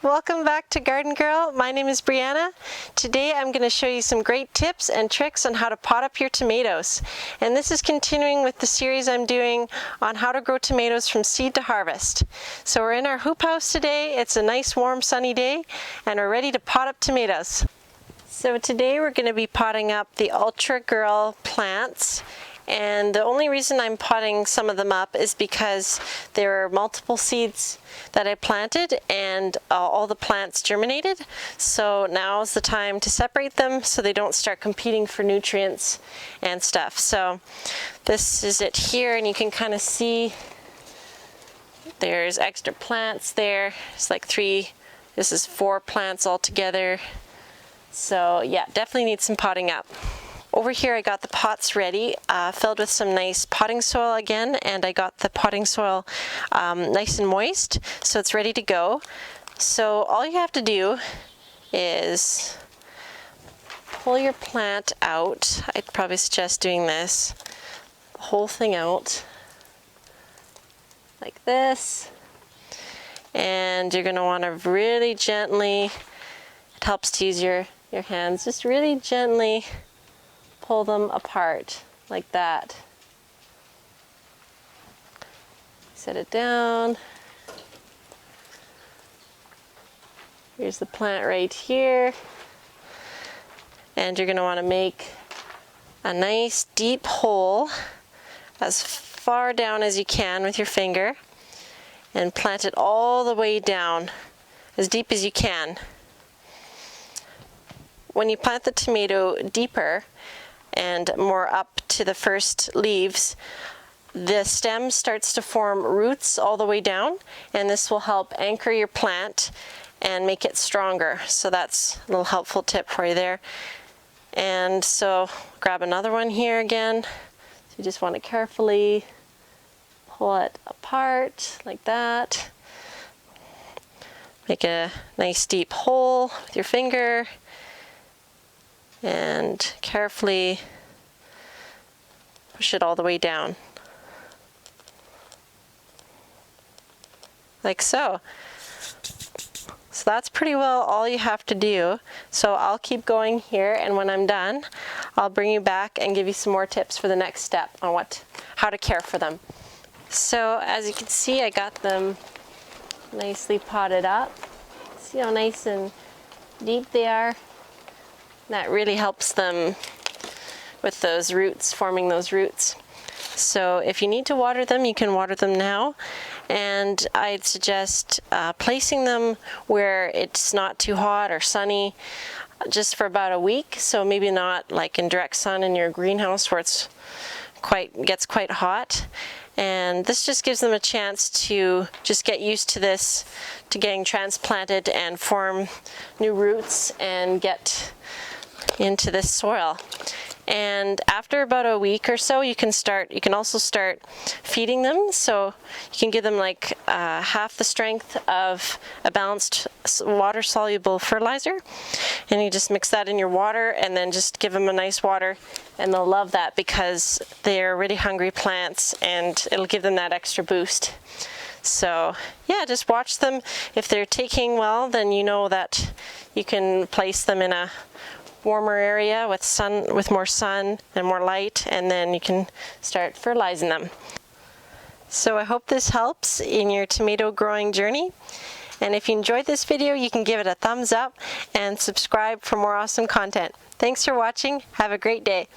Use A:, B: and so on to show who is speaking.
A: Welcome back to Garden Girl. My name is Breanna. Today I'm going to show you some great tips and tricks on how to pot up your tomatoes. And this is continuing with the series I'm doing on how to grow tomatoes from seed to harvest. So we're in our hoop house today. It's a nice warm sunny day and we're ready to pot up tomatoes. So today we're going to be potting up the Ultra Girl plants. And the only reason I'm potting some of them up is because there are multiple seeds that I planted and all the plants germinated. So now is the time to separate them so they don't start competing for nutrients and stuff. So this is it here, and you can kind of see there's extra plants there. It's like this is 4 plants all together. So yeah, definitely need some potting up. Over here I got the pots ready, filled with some nice potting soil again, and I got the potting soil nice and moist, so it's ready to go. So all you have to do is pull your plant out. I'd probably suggest doing this, the whole thing out, like this. And you're going to want to really gently, it helps to use your hands, just really gently pull them apart like that. Set it down. Here's the plant right here. And you're going to want to make a nice deep hole as far down as you can with your finger and plant it all the way down as deep as you can. When you plant the tomato deeper and more up to the first leaves, the stem starts to form roots all the way down, and this will help anchor your plant and make it stronger. So that's a little helpful tip for you there. And so grab another one here again. So you just want to carefully pull it apart like that. Make a nice deep hole with your finger and carefully push it all the way down, like so. So that's pretty well all you have to do. So I'll keep going here, and when I'm done, I'll bring you back and give you some more tips for the next step on how to care for them. So as you can see, I got them nicely potted up. See how nice and deep they are? That really helps them with those roots, forming those roots. So if you need to water them, you can water them now. And I'd suggest placing them where it's not too hot or sunny, just for about a week. So maybe not like in direct sun in your greenhouse where it's gets quite hot. And this just gives them a chance to just get used to this, to getting transplanted and form new roots and get into this soil. And after about a week or so, you can also start feeding them. So you can give them like half the strength of a balanced water soluble fertilizer, and you just mix that in your water and then just give them a nice water, and they'll love that because they're really hungry plants and it'll give them that extra boost. So yeah, just watch them. If they're taking well, then you know that you can place them in a warmer area with more sun and more light, and then you can start fertilizing them. So I hope this helps in your tomato growing journey. And if you enjoyed this video, you can give it a thumbs up and subscribe for more awesome content. Thanks for watching. Have a great day.